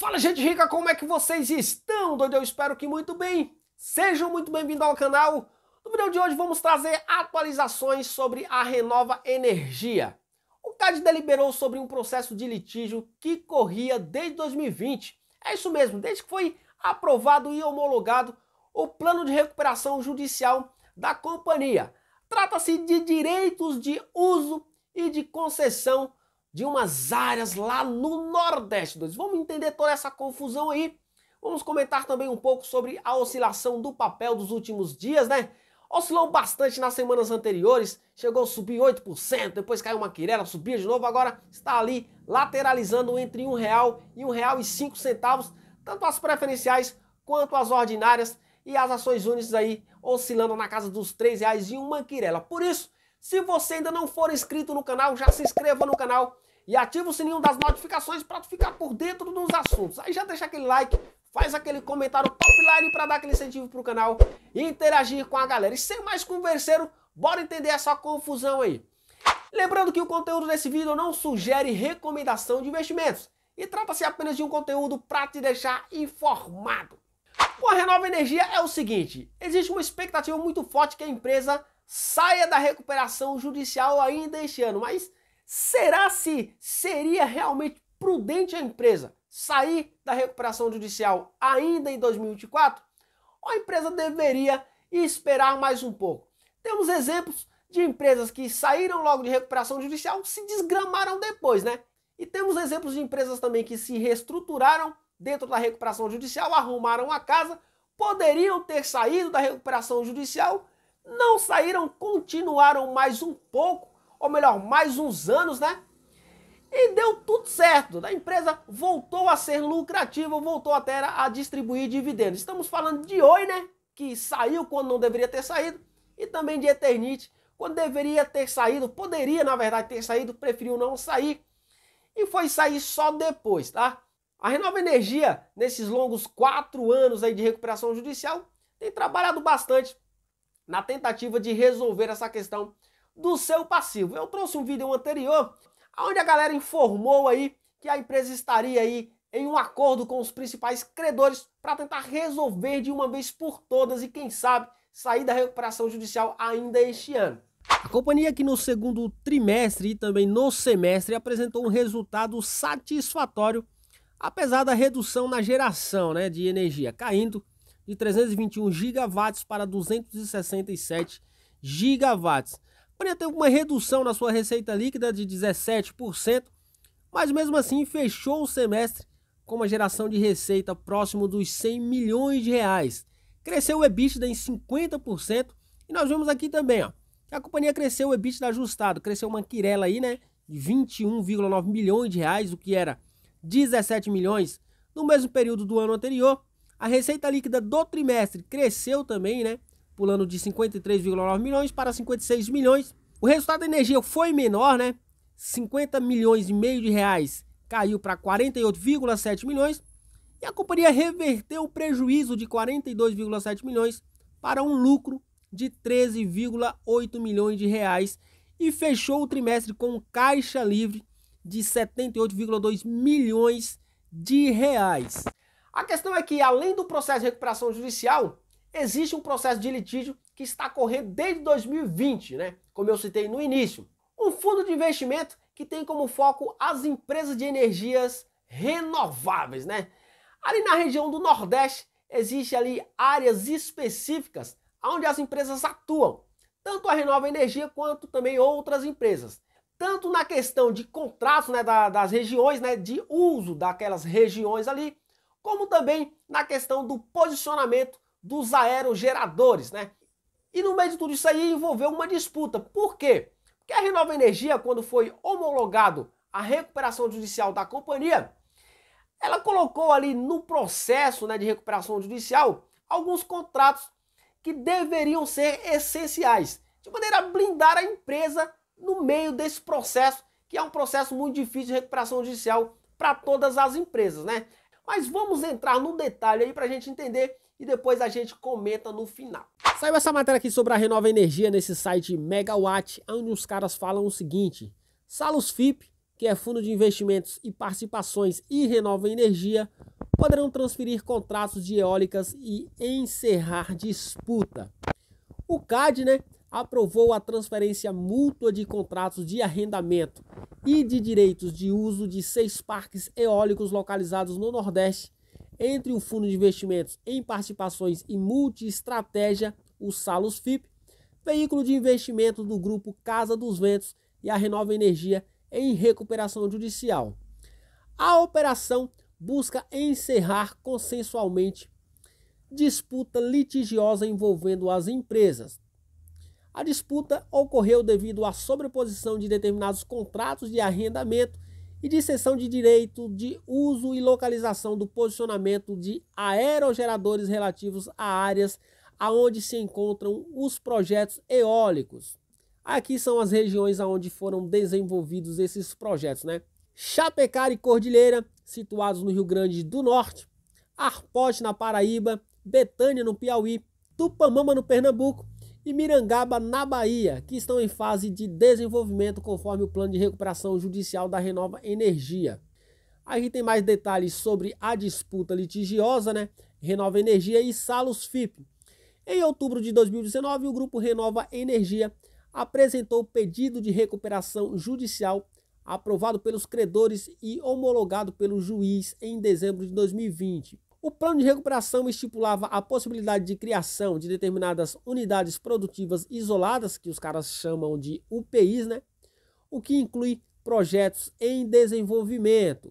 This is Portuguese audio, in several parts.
Fala, gente rica, como é que vocês estão? Doido, eu espero que muito bem. Sejam muito bem-vindos ao canal. No vídeo de hoje vamos trazer atualizações sobre a Renova Energia. O CAD deliberou sobre um processo de litígio que corria desde 2020. É isso mesmo, desde que foi aprovado e homologado o plano de recuperação judicial da companhia. Trata-se de direitos de uso e de concessão de umas áreas lá no Nordeste. Vamos entender toda essa confusão aí. Vamos comentar também um pouco sobre a oscilação do papel dos últimos dias, né? Oscilou bastante nas semanas anteriores, chegou a subir 8%, depois caiu uma quirela, subia de novo, agora está ali lateralizando entre R$1 e R$1,05, tanto as preferenciais quanto as ordinárias, e as ações únicas aí oscilando na casa dos R$3 e uma quirela. Por isso, se você ainda não for inscrito no canal, já se inscreva no canal e ativa o sininho das notificações para ficar por dentro dos assuntos. Aí já deixa aquele like, faz aquele comentário top-line para dar aquele incentivo pro canal e interagir com a galera. E sem mais converseiro, bora entender essa confusão aí. Lembrando que o conteúdo desse vídeo não sugere recomendação de investimentos e trata-se apenas de um conteúdo para te deixar informado. Com a Renova Energia é o seguinte, existe uma expectativa muito forte que a empresa saia da recuperação judicial ainda este ano, mas será se seria realmente prudente a empresa sair da recuperação judicial ainda em 2024? Ou a empresa deveria esperar mais um pouco? Temos exemplos de empresas que saíram logo de recuperação judicial, se desgramaram depois, né? E temos exemplos de empresas também que se reestruturaram dentro da recuperação judicial, arrumaram a casa, poderiam ter saído da recuperação judicial, não saíram, continuaram mais um pouco, ou melhor, mais uns anos, né? E deu tudo certo. A empresa voltou a ser lucrativa, voltou até a distribuir dividendos. Estamos falando de Oi, né? Que saiu quando não deveria ter saído. E também de Eternit, quando deveria ter saído, poderia na verdade ter saído, preferiu não sair. E foi sair só depois, tá? A Renova Energia, nesses longos 4 anos aí de recuperação judicial, tem trabalhado bastante na tentativa de resolver essa questão do seu passivo. Eu trouxe um vídeo anterior, onde a galera informou aí que a empresa estaria aí em um acordo com os principais credores para tentar resolver de uma vez por todas e quem sabe sair da recuperação judicial ainda este ano. A companhia que no segundo trimestre e também no semestre apresentou um resultado satisfatório, apesar da redução na geração, né, de energia, caindo de 321 gigawatts para 267 gigawatts. A companhia teve uma redução na sua receita líquida de 17%, mas mesmo assim fechou o semestre com uma geração de receita próximo dos 100 milhões de reais. Cresceu o EBITDA em 50% e nós vemos aqui também, ó, que a companhia cresceu o EBITDA ajustado, cresceu uma quirela aí, né, de 21,9 milhões de reais, o que era 17 milhões no mesmo período do ano anterior. A receita líquida do trimestre cresceu também, né, pulando de 53,9 milhões para 56 milhões. O resultado da energia foi menor, né, 50 milhões e meio de reais caiu para 48,7 milhões. E a companhia reverteu o prejuízo de 42,7 milhões para um lucro de 13,8 milhões de reais e fechou o trimestre com caixa livre de 78,2 milhões de reais. A questão é que, além do processo de recuperação judicial, existe um processo de litígio que está correndo desde 2020, né? Como eu citei no início. Um fundo de investimento que tem como foco as empresas de energias renováveis, né? Ali na região do Nordeste, existe ali áreas específicas onde as empresas atuam. Tanto a Renova Energia quanto também outras empresas. Tanto na questão de contratos, né, das regiões, né, de uso daquelas regiões ali, como também na questão do posicionamento dos aerogeradores, né? E no meio de tudo isso aí envolveu uma disputa. Por quê? Porque a Renova Energia, quando foi homologado a recuperação judicial da companhia, ela colocou ali no processo, né, de recuperação judicial alguns contratos que deveriam ser essenciais, de maneira a blindar a empresa no meio desse processo, que é um processo muito difícil de recuperação judicial para todas as empresas, né? Mas vamos entrar no detalhe aí para a gente entender e depois a gente comenta no final. Saiu essa matéria aqui sobre a Renova Energia nesse site Megawatt, onde os caras falam o seguinte: Salus FIP, que é fundo de investimentos e participações e Renova Energia, poderão transferir contratos de eólicas e encerrar disputa. O CAD, aprovou a transferência mútua de contratos de arrendamento e de direitos de uso de 6 parques eólicos localizados no Nordeste entre o Fundo de Investimentos em Participações e Multiestratégia, o Salus FIP, veículo de investimento do grupo Casa dos Ventos, e a Renova Energia em recuperação judicial. A operação busca encerrar consensualmente disputa litigiosa envolvendo as empresas. A disputa ocorreu devido à sobreposição de determinados contratos de arrendamento e de cessão de direito de uso e localização do posicionamento de aerogeradores relativos a áreas aonde se encontram os projetos eólicos. Aqui são as regiões aonde foram desenvolvidos esses projetos, Chapecó e Cordilheira, situados no Rio Grande do Norte, Arpote na Paraíba, Betânia no Piauí, Tupamama no Pernambuco e Mirangaba na Bahia, que estão em fase de desenvolvimento conforme o plano de recuperação judicial da Renova Energia. Aqui tem mais detalhes sobre a disputa litigiosa, Renova Energia e Salus FIP. Em outubro de 2019, o grupo Renova Energia apresentou o pedido de recuperação judicial aprovado pelos credores e homologado pelo juiz em dezembro de 2020. O plano de recuperação estipulava a possibilidade de criação de determinadas unidades produtivas isoladas, que os caras chamam de UPIs, o que inclui projetos em desenvolvimento.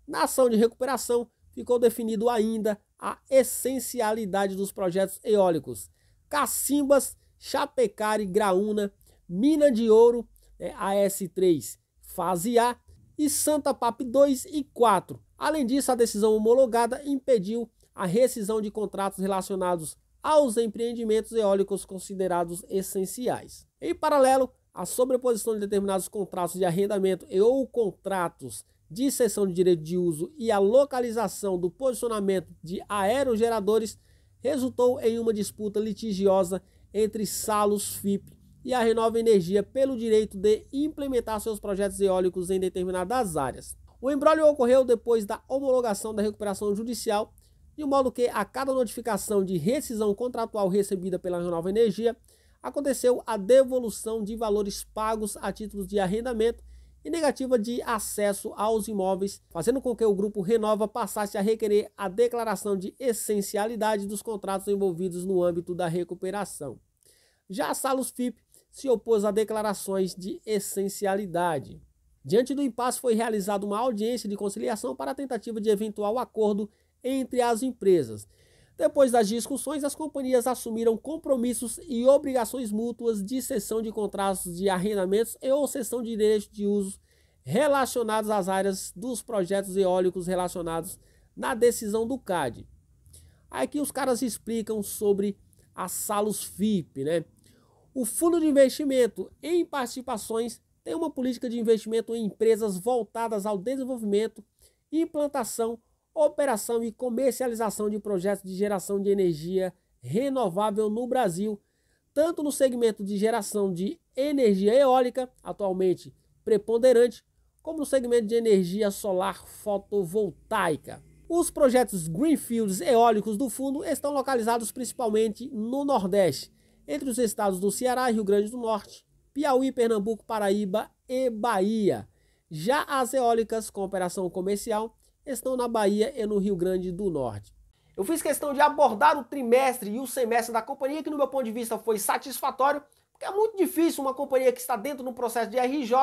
Na ação de recuperação, ficou definido ainda a essencialidade dos projetos eólicos Cacimbas, Chapecó, Graúna, Mina de Ouro, AS3, fase A, e Santa Pap 2 e 4. Além disso, a decisão homologada impediu a rescisão de contratos relacionados aos empreendimentos eólicos considerados essenciais. Em paralelo, a sobreposição de determinados contratos de arrendamento e ou contratos de cessão de direito de uso e a localização do posicionamento de aerogeradores resultou em uma disputa litigiosa entre Salus FIP e a Renova Energia pelo direito de implementar seus projetos eólicos em determinadas áreas. O imbróglio ocorreu depois da homologação da recuperação judicial, de modo que a cada notificação de rescisão contratual recebida pela Renova Energia, aconteceu a devolução de valores pagos a títulos de arrendamento e negativa de acesso aos imóveis, fazendo com que o grupo Renova passasse a requerer a declaração de essencialidade dos contratos envolvidos no âmbito da recuperação. Já a Salus FIP se opôs a declarações de essencialidade. Diante do impasse, foi realizada uma audiência de conciliação para a tentativa de eventual acordo entre as empresas. Depois das discussões, as companhias assumiram compromissos e obrigações mútuas de cessão de contratos de arrendamentos e ou cessão de direitos de uso relacionados às áreas dos projetos eólicos relacionados na decisão do CAD. Aqui os caras explicam sobre a Salus FIP, O Fundo de Investimento em Participações tem uma política de investimento em empresas voltadas ao desenvolvimento, implantação, operação e comercialização de projetos de geração de energia renovável no Brasil, tanto no segmento de geração de energia eólica, atualmente preponderante, como no segmento de energia solar fotovoltaica. Os projetos Greenfields eólicos do fundo estão localizados principalmente no Nordeste, entre os estados do Ceará e Rio Grande do Norte, Piauí, Pernambuco, Paraíba e Bahia. Já as eólicas com operação comercial estão na Bahia e no Rio Grande do Norte. Eu fiz questão de abordar o trimestre e o semestre da companhia, que no meu ponto de vista foi satisfatório, porque é muito difícil uma companhia que está dentro do processo de RJ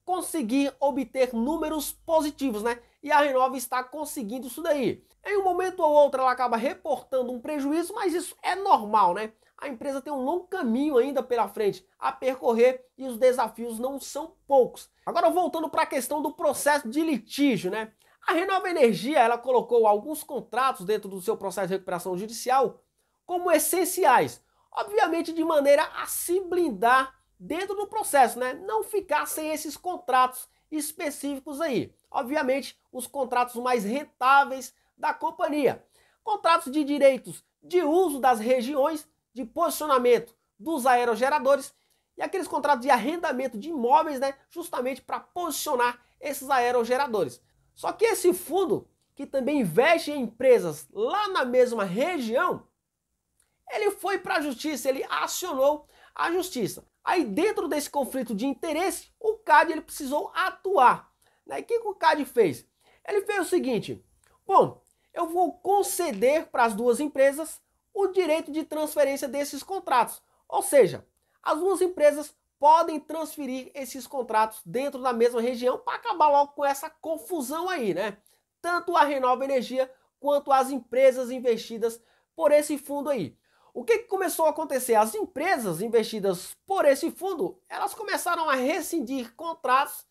conseguir obter números positivos, E a Renova está conseguindo isso daí. Em um momento ou outro ela acaba reportando um prejuízo, mas isso é normal, A empresa tem um longo caminho ainda pela frente a percorrer e os desafios não são poucos. Agora voltando para a questão do processo de litígio, A Renova Energia, ela colocou alguns contratos dentro do seu processo de recuperação judicial como essenciais, obviamente de maneira a se blindar dentro do processo, Não ficar sem esses contratos específicos aí. Obviamente, os contratos mais rentáveis da companhia. Contratos de direitos de uso das regiões, de posicionamento dos aerogeradores e aqueles contratos de arrendamento de imóveis, justamente para posicionar esses aerogeradores. Só que esse fundo, que também investe em empresas lá na mesma região, ele foi para a justiça, ele acionou a justiça. Aí dentro desse conflito de interesse, o CAD ele precisou atuar. E o que o CAD fez? Ele fez o seguinte: bom, eu vou conceder para as duas empresas o direito de transferência desses contratos. Ou seja, as duas empresas podem transferir esses contratos dentro da mesma região para acabar logo com essa confusão aí, né? Tanto a Renova Energia quanto as empresas investidas por esse fundo aí. O que começou a acontecer? As empresas investidas por esse fundo, elas começaram a rescindir contratos,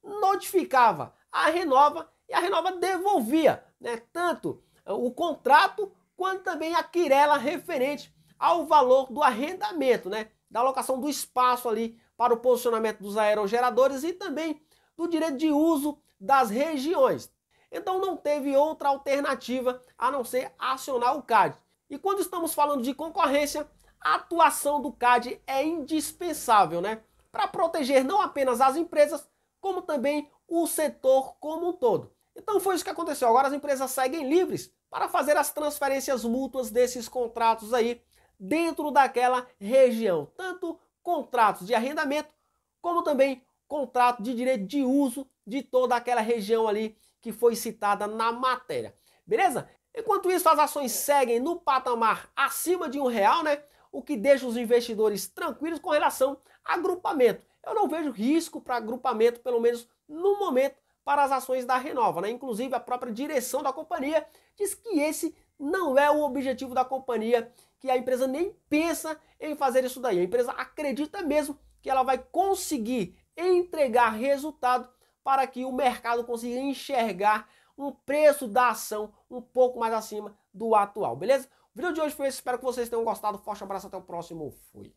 notificava a Renova e a Renova devolvia, né, tanto o contrato quanto também a querela referente ao valor do arrendamento, né, da alocação do espaço ali para o posicionamento dos aerogeradores e também do direito de uso das regiões. Então não teve outra alternativa a não ser acionar o CAD. E quando estamos falando de concorrência, a atuação do CAD é indispensável, né? Para proteger não apenas as empresas, como também o setor como um todo. Então foi isso que aconteceu. Agora as empresas seguem livres para fazer as transferências mútuas desses contratos aí dentro daquela região. Tanto contratos de arrendamento, como também contrato de direito de uso de toda aquela região ali que foi citada na matéria. Beleza? Enquanto isso, as ações seguem no patamar acima de R$1, né? O que deixa os investidores tranquilos com relação a agrupamento. Eu não vejo risco para agrupamento, pelo menos no momento, para as ações da Renova, né? Inclusive, a própria direção da companhia diz que esse não é o objetivo da companhia, que a empresa nem pensa em fazer isso daí. A empresa acredita mesmo que ela vai conseguir entregar resultado para que o mercado consiga enxergar um preço da ação um pouco mais acima do atual, beleza? O vídeo de hoje foi esse, espero que vocês tenham gostado. Forte abraço, até o próximo, fui!